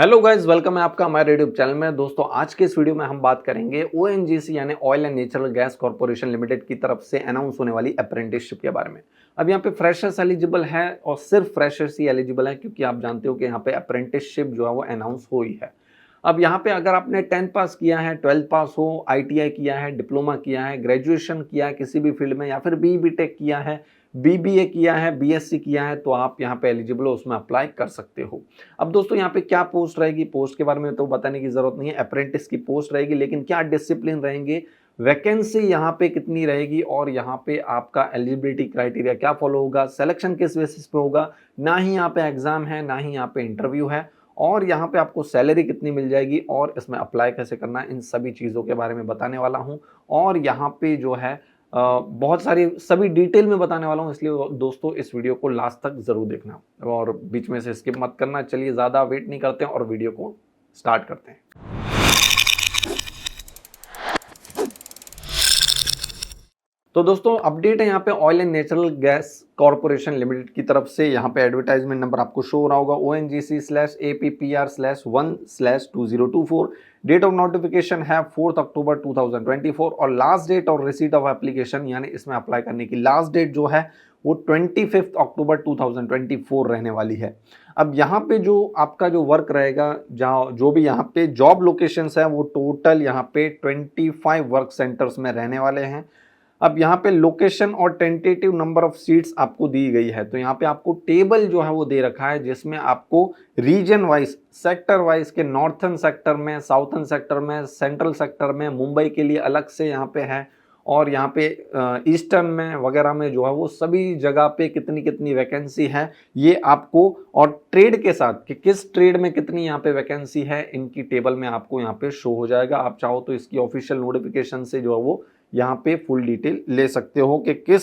Hello guys, welcome है आपका हमारे यूट्यूब चैनल में। दोस्तों, आज के इस वीडियो में हम बात करेंगे ओएनजीसी यानी oil and natural gas corporation limited की तरफ से अनाउंस होने वाली अप्रेंटिसशिप के बारे में। अब यहाँ पे फ्रेशर्स एलिजिबल है और सिर्फ फ्रेशर्स ही एलिजिबल है, क्योंकि आप जानते हो कि यहाँ पे अप्रेंटिसशिप जो है वो अनाउंस हुई है। अब यहाँ पे अगर आपने 10th पास किया है, 12th पास हो, आईटीआई किया है, डिप्लोमा किया है, ग्रेजुएशन किया है किसी भी फील्ड में, या फिर बीटेक किया है, बीबीए किया है, बीएससी किया है, तो आप यहाँ पे एलिजिबल हो, उसमें अप्लाई कर सकते हो। अब दोस्तों, यहाँ पे क्या पोस्ट रहेगी, पोस्ट के बारे में तो बताने की जरूरत नहीं है, अप्रेंटिस की पोस्ट रहेगी। लेकिन क्या डिसिप्लिन रहेंगे, वैकेंसी यहाँ पे कितनी रहेगी, और यहाँ पे आपका एलिजिबिलिटी क्राइटेरिया क्या फॉलो होगा, सिलेक्शन किस बेसिस पे होगा, ना ही यहाँ पे एग्जाम है, ना ही यहाँ पे इंटरव्यू है, और यहाँ पे आपको सैलरी कितनी मिल जाएगी और इसमें अप्लाई कैसे करना है, इन सभी चीज़ों के बारे में बताने वाला हूँ। और यहाँ पे जो है बहुत सारी सभी डिटेल में बताने वाला हूँ, इसलिए दोस्तों इस वीडियो को लास्ट तक जरूर देखना और बीच में से स्किप मत करना। चलिए ज़्यादा वेट नहीं करते हैं और वीडियो को स्टार्ट करते हैं। तो दोस्तों, अपडेट है यहाँ पे oil and natural gas corporation limited की तरफ से। यहाँ पे एडवर्टाइजमेंट नंबर आपको शो हो रहा होगा, ONGC/APPR/1/2024। डेट ऑफ नोटिफिकेशन है 4 अक्टूबर 2024 और लास्ट डेट और रिसीट ऑफ एप्लीकेशन यानी इसमें अप्लाई करने की लास्ट डेट जो है वो 25 अक्टूबर 2024 रहने वाली है। अब यहाँ पे जो आपका जो वर्क रहेगा, जहाँ जो भी यहाँ पे जॉब लोकेशंस है, वो टोटल यहाँ पे 25 वर्क सेंटर्स में रहने वाले हैं। अब यहाँ पे लोकेशन और टेंटेटिव नंबर ऑफ सीट्स आपको दी गई है, तो यहाँ पे आपको टेबल जो है वो दे रखा है, जिसमें आपको रीजन वाइज, सेक्टर वाइज के नॉर्थन सेक्टर में, साउथर्न सेक्टर में, सेंट्रल सेक्टर में, मुंबई के लिए अलग से यहाँ पे है, और यहाँ पे ईस्टर्न में वगैरह में जो है वो सभी जगह पे कितनी कितनी वैकेंसी है ये आपको, और ट्रेड के साथ कि किस ट्रेड में कितनी यहाँ पे वैकेंसी है, इनकी टेबल में आपको यहाँ पे शो हो जाएगा। आप चाहो तो इसकी ऑफिशियल नोटिफिकेशन से जो है वो यहाँ पे फुल डिटेल ले सकते हो कि किस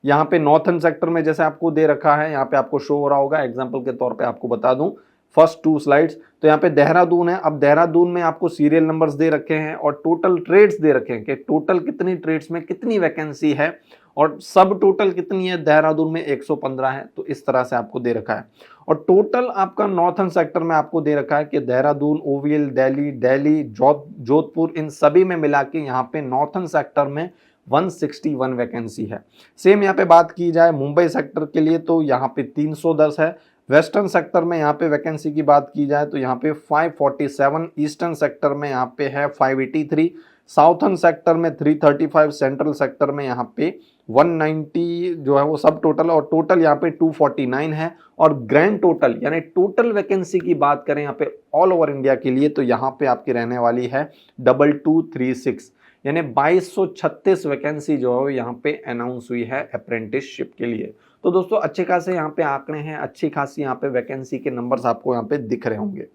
यहाँ पे नॉर्थन सेक्टर में जैसे आपको दे रखा है, यहाँ पे आपको शो हो रहा होगा। एग्जांपल के तौर पे आपको बता दूं, फर्स्ट 2 स्लाइड्स, तो यहाँ पे देहरादून है। अब देहरादून में आपको सीरियल नंबर्स दे रखे हैं और टोटल ट्रेड्स दे रखे हैं कि टोटल कितनी ट्रेड्स में कितनी वैकेंसी है, और सब टोटल कितनी है, देहरादून में 115 है, तो इस तरह से आपको दे रखा है। और टोटल आपका नॉर्थन सेक्टर में आपको दे रखा है कि देहरादून, ओवीएल, दिल्ली, जोधपुर, इन सभी में मिला के यहाँ पे नॉर्थन सेक्टर में 161 वैकेंसी है। सेम यहाँ पे बात की जाए मुंबई सेक्टर के लिए, तो यहाँ पे 310 है। वेस्टर्न सेक्टर में यहाँ पे वैकेंसी की बात की जाए तो यहाँ पे 547, ईस्टर्न सेक्टर में यहाँ पे है 583, साउथर्न सेक्टर में 335, सेंट्रल सेक्टर में यहाँ पे 190 जो है वो सब टोटल, और टोटल यहाँ पे 249 है। और ग्रैंड टोटल यानी टोटल वैकेंसी की बात करें यहाँ पे ऑल ओवर इंडिया के लिए, तो यहाँ पे आपकी रहने वाली है 2236, यानी 2236 वैकेंसी जो है यहाँ पे अनाउंस हुई है अप्रेंटिसशिप के लिए। तो दोस्तों, अच्छे खासे यहाँ पे आंकड़े हैं, अच्छी खासी यहाँ पे वैकेंसी के नंबर्स आपको यहाँ पे दिख रहे होंगे।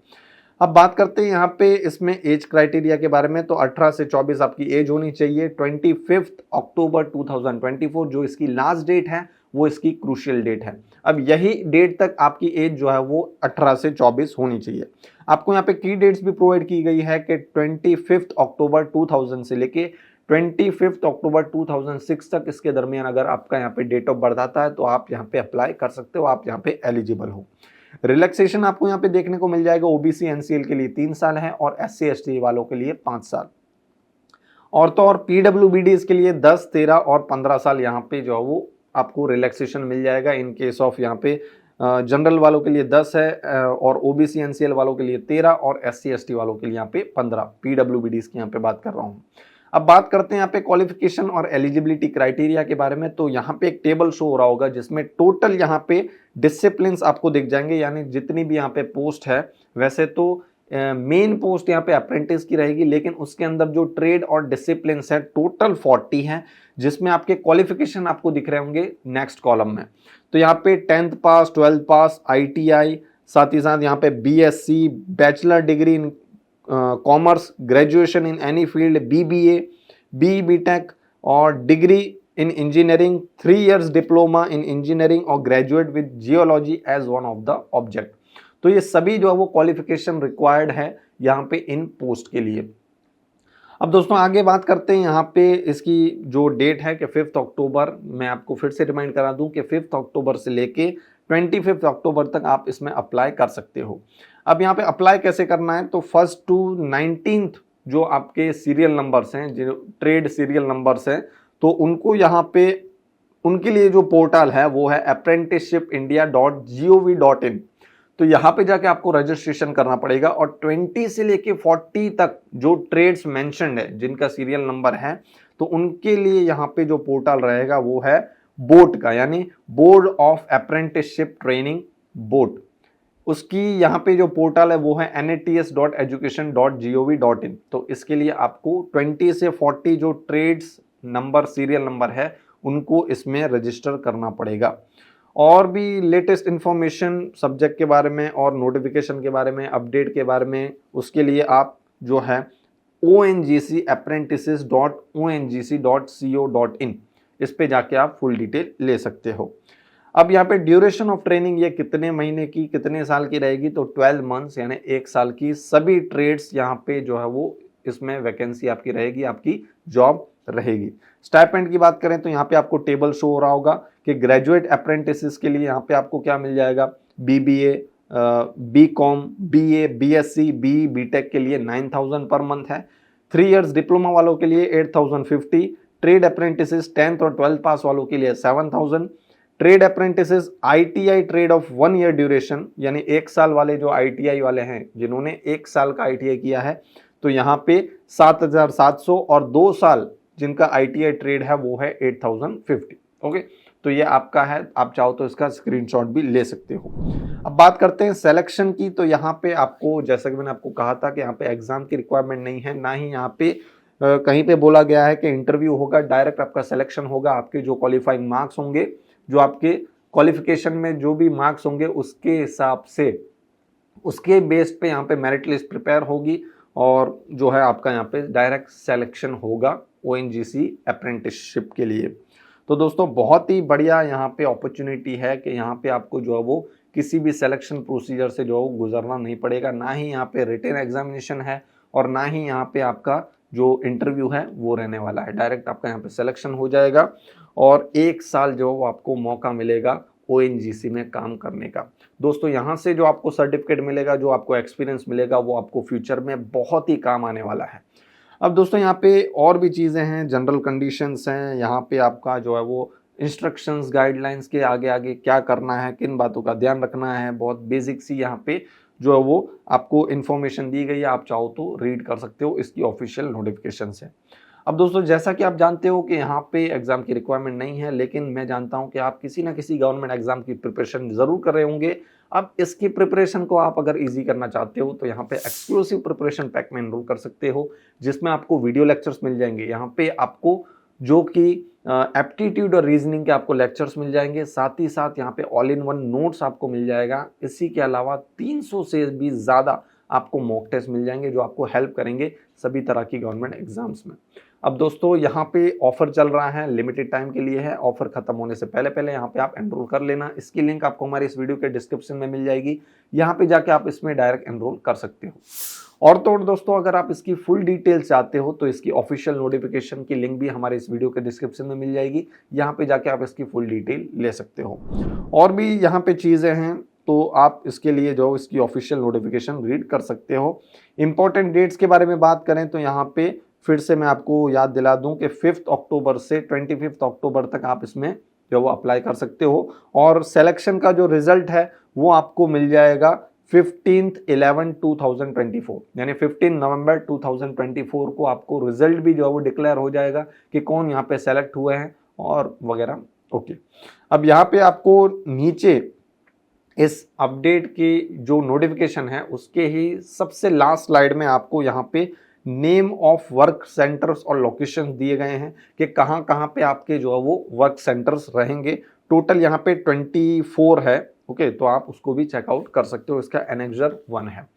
अब बात करते हैं यहाँ पे इसमें एज क्राइटेरिया के बारे में, तो 18 से 24 आपकी एज होनी चाहिए। 25 अक्टूबर 2024 जो इसकी लास्ट डेट है, वो इसकी क्रूशियल डेट है। अब यही डेट तक आपकी एज जो है वो 18 से 24 होनी चाहिए। आपको यहाँ पे की डेट्स भी प्रोवाइड की गई है कि 25 अक्टूबर 2000 से लेके 25 अक्टूबर 2006 तक, इसके दरमियान अगर आपका यहाँ पे डेट ऑफ बर्थ आता है तो आप यहाँ पे अप्लाई कर सकते हो, आप यहाँ पे एलिजिबल हो। रिलैक्सेशन आपको यहाँ पे देखने को मिल जाएगा, ओबीसी एनसीएल के लिए 3 साल है और एससी एसटी वालों के लिए 5 साल, औरतों और पीडब्ल्यूबीडीज के लिए 10, 13 और 15 साल यहाँ पे जो है वो आपको रिलैक्सेशन मिल जाएगा। इन केस ऑफ यहाँ पे जनरल वालों के लिए 10 है, और ओबीसी एनसीएल वालों के लिए 13 और एससी एसटी वालों के लिए यहाँ पे 15, पीडब्ल्यूबीडीज की यहाँ पे बात कर रहा हूँ। अब बात करते हैं यहाँ पे क्वालिफिकेशन और एलिजिबिलिटी क्राइटेरिया के बारे में, तो यहाँ पे एक टेबल शो हो रहा होगा जिसमें टोटल यहाँ पे डिसिप्लिन्स आपको दिख जाएंगे, यानी जितनी भी यहाँ पे पोस्ट है। वैसे तो मेन पोस्ट यहाँ पे अप्रेंटिस की रहेगी, लेकिन उसके अंदर जो ट्रेड और डिसिप्लिन्स है टोटल 40 हैं, जिसमें आपके क्वालिफिकेशन आपको दिख रहे होंगे नेक्स्ट कॉलम में। तो यहाँ पे 10th पास, 12th पास, आईटीआई, साथ ही साथ यहाँ पे BSc, bachelor degree in commerce, graduation in any field, BBA, BTech और degree in engineering, 3 years diploma in engineering और graduate with geology as one of the object. तो ये सभी जो है वो क्वालिफिकेशन रिक्वायर्ड है यहाँ पे इन पोस्ट के लिए। अब दोस्तों आगे बात करते हैं यहाँ पे इसकी जो डेट है कि 5 अक्टूबर, मैं आपको फिर से रिमाइंड करा दूं कि 5 अक्टूबर से लेके 25 अक्टूबर तक आप इसमें अप्लाई कर सकते हो। अब यहाँ पे अप्लाई कैसे करना है, तो 1st to 19th जो आपके सीरियल नंबर्स हैं, जो ट्रेड सीरियल नंबर्स हैं, तो उनको यहाँ पे उनके लिए जो पोर्टल है वो है apprenticeshipindia.gov.in। तो यहाँ पे जाके आपको रजिस्ट्रेशन करना पड़ेगा और 20 से लेके 40 तक जो ट्रेड्स मेंशन्ड है जिनका सीरियल नंबर है, तो उनके लिए यहाँ पे जो पोर्टल रहेगा वो है बोर्ड का, यानी board of apprenticeship training board. उसकी यहाँ पे जो पोर्टल है वो है nats.education.gov.in। तो इसके लिए आपको 20 से 40 जो ट्रेड्स नंबर सीरियल नंबर है उनको इसमें रजिस्टर करना पड़ेगा। और भी लेटेस्ट इंफॉर्मेशन सब्जेक्ट के बारे में और नोटिफिकेशन के बारे में, अपडेट के बारे में, उसके लिए आप जो है ONGCapprentices.ongc.co.in इस पे जाके आप फुल डिटेल ले सकते हो। अब यहाँ पे ड्यूरेशन ऑफ ट्रेनिंग ये कितने महीने की, कितने साल की रहेगी, तो 12 मंथ्स यानी 1 साल की सभी ट्रेड्स यहाँ पे जो है वो इसमें वैकेंसी आपकी रहेगी, आपकी जॉब रहेगी। स्टाइपेंड की बात करें तो यहाँ पे आपको टेबल शो हो रहा होगा कि ग्रेजुएट अप्रेंटिसेस के लिए यहाँ पे आपको क्या मिल जाएगा, BBA, BCom, BA, BSc, BE, BTech के लिए 9,000 पर मंथ है। 3 इयर्स डिप्लोमा वालों के लिए 8,050, ट्रेड अप्रेंटिसेस 10th और 12th पास वालों के लिए 7,000, trade apprentices ITI trade off 1 year duration यानी 1 साल वाले जो ITI वाले हैं जिन्होंने 1 साल का ITI किया है, तो यहाँ पे 7,700 और 2 साल जिनका ITI ट्रेड है वो है 8,050। ओके, तो ये आपका है, आप चाहो तो इसका स्क्रीनशॉट भी ले सकते हो। अब बात करते हैं सिलेक्शन की, तो यहाँ पे आपको, जैसा कि मैंने आपको कहा था कि यहाँ पे एग्जाम की रिक्वायरमेंट नहीं है, ना ही यहाँ पे कहीं पे बोला गया है कि इंटरव्यू होगा, डायरेक्ट आपका सिलेक्शन होगा। आपके जो क्वालिफाइंग मार्क्स होंगे, जो आपके क्वालिफिकेशन में जो भी मार्क्स होंगे उसके हिसाब से, उसके बेस पे यहाँ पे मेरिट लिस्ट प्रिपेयर होगी और जो है आपका यहाँ पे डायरेक्ट सिलेक्शन होगा ONGC अप्रेंटिसशिप के लिए। तो दोस्तों बहुत ही बढ़िया यहाँ पे अपॉर्चुनिटी है कि यहाँ पे आपको जो है वो किसी भी सिलेक्शन प्रोसीजर से जो गुजरना नहीं पड़ेगा, ना ही यहाँ पे रिटन एग्जामिनेशन है और ना ही यहाँ पे आपका जो इंटरव्यू है वो रहने वाला है। डायरेक्ट आपका यहाँ पे सिलेक्शन हो जाएगा और 1 साल जो आपको मौका मिलेगा ONGC में काम करने का। दोस्तों यहाँ से जो आपको सर्टिफिकेट मिलेगा, जो आपको एक्सपीरियंस मिलेगा, वो आपको फ्यूचर में बहुत ही काम आने वाला है। अब दोस्तों यहाँ पे और भी चीज़ें हैं, जनरल कंडीशंस हैं, यहाँ पे आपका जो है वो इंस्ट्रक्शंस, गाइडलाइंस के आगे आगे क्या करना है, किन बातों का ध्यान रखना है, बहुत बेसिक सी यहाँ पे जो है वो आपको इन्फॉर्मेशन दी गई है। आप चाहो तो रीड कर सकते हो इसकी ऑफिशियल नोटिफिकेशन से। अब दोस्तों जैसा कि आप जानते हो कि यहाँ पे एग्जाम की रिक्वायरमेंट नहीं है, लेकिन मैं जानता हूँ कि आप किसी ना किसी गवर्नमेंट एग्जाम की प्रिपरेशन जरूर कर रहे होंगे। अब इसकी प्रिपरेशन को आप अगर इजी करना चाहते हो तो यहाँ पे एक्सक्लूसिव प्रिपरेशन पैक में एनरोल कर सकते हो, जिसमें आपको वीडियो लेक्चर्स मिल जाएंगे। यहाँ पे आपको जो कि एप्टीट्यूड और रीजनिंग के आपको लेक्चर्स मिल जाएंगे, साथ ही साथ यहाँ पे ऑल इन वन नोट्स आपको मिल जाएगा। इसी के अलावा 300 से भी ज़्यादा आपको मॉक टेस्ट मिल जाएंगे जो आपको हेल्प करेंगे सभी तरह की गवर्नमेंट एग्जाम्स में। अब दोस्तों यहाँ पे ऑफर चल रहा है, लिमिटेड टाइम के लिए है। ऑफर खत्म होने से पहले पहले यहाँ पे आप एनरोल कर लेना। इसकी लिंक आपको हमारे इस वीडियो के डिस्क्रिप्शन में मिल जाएगी, यहाँ पे जाके आप इसमें डायरेक्ट एनरोल कर सकते हो। और तो और दोस्तों अगर आप इसकी फुल डिटेल्स चाहते हो तो इसकी ऑफिशियल नोटिफिकेशन की लिंक भी हमारे इस वीडियो के डिस्क्रिप्शन में मिल जाएगी, यहाँ पे जाके आप इसकी फुल डिटेल ले सकते हो। और भी यहाँ पे चीज़ें हैं तो आप इसके लिए जो इसकी ऑफिशियल नोटिफिकेशन रीड कर सकते हो। इंपॉर्टेंट डेट्स के बारे में बात करें तो यहाँ पे फिर से मैं आपको याद दिला दूं कि 5 अक्टूबर से 25 अक्टूबर तक आप इसमें जो वो अप्लाई कर सकते हो। और सिलेक्शन का जो रिजल्ट है वो आपको मिल जाएगा 15/11/2024 यानी 15 नवंबर 2024 को आपको रिजल्ट भी जो है वो डिक्लेयर हो जाएगा कि कौन यहाँ पे सेलेक्ट हुए हैं और वगैरह। ओके, अब यहाँ पे आपको नीचे इस अपडेट की जो नोटिफिकेशन है उसके ही सबसे लास्ट स्लाइड में आपको यहाँ पे नेम ऑफ वर्क सेंटर्स और लोकेशन दिए गए हैं कि कहाँ कहाँ पे आपके जो है वो वर्क सेंटर्स रहेंगे। टोटल यहाँ पे 24 है। ओके, तो आप उसको भी चेकआउट कर सकते हो, इसका एनेक्सर 1 है।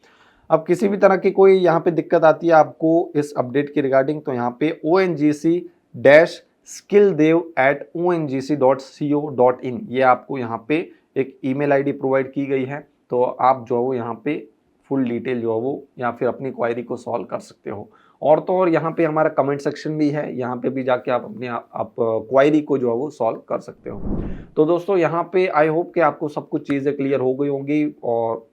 अब किसी भी तरह की कोई यहाँ पे दिक्कत आती है आपको इस अपडेट के रिगार्डिंग तो यहाँ पे ONGC-skilldev@ongc.co.in ये आपको यहाँ पे एक ईमेल आईडी प्रोवाइड की गई है। तो आप जो है वो यहाँ पे फुल डिटेल जो है वो या फिर अपनी क्वायरी को सॉल्व कर सकते हो। और तो और यहाँ पे हमारा कमेंट सेक्शन भी है, यहाँ पे भी जाके आप अपने आप क्वायरी को जो है वो सॉल्व कर सकते हो। तो दोस्तों यहाँ पे आई होप कि आपको सब कुछ चीज़ें क्लियर हो गई होंगी और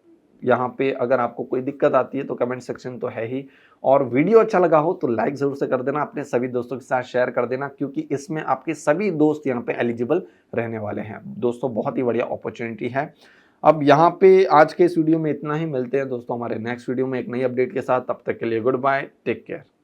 यहाँ पे अगर आपको कोई दिक्कत आती है तो कमेंट सेक्शन तो है ही, और वीडियो अच्छा लगा हो तो लाइक ज़रूर से कर देना, अपने सभी दोस्तों के साथ शेयर कर देना, क्योंकि इसमें आपके सभी दोस्त यहाँ पे एलिजिबल रहने वाले हैं दोस्तों। बहुत ही बढ़िया अपॉर्चुनिटी है। अब यहाँ पे आज के इस वीडियो में इतना ही, मिलते हैं दोस्तों हमारे नेक्स्ट वीडियो में एक नई अपडेट के साथ। तब तक के लिए गुड बाय, टेक केयर।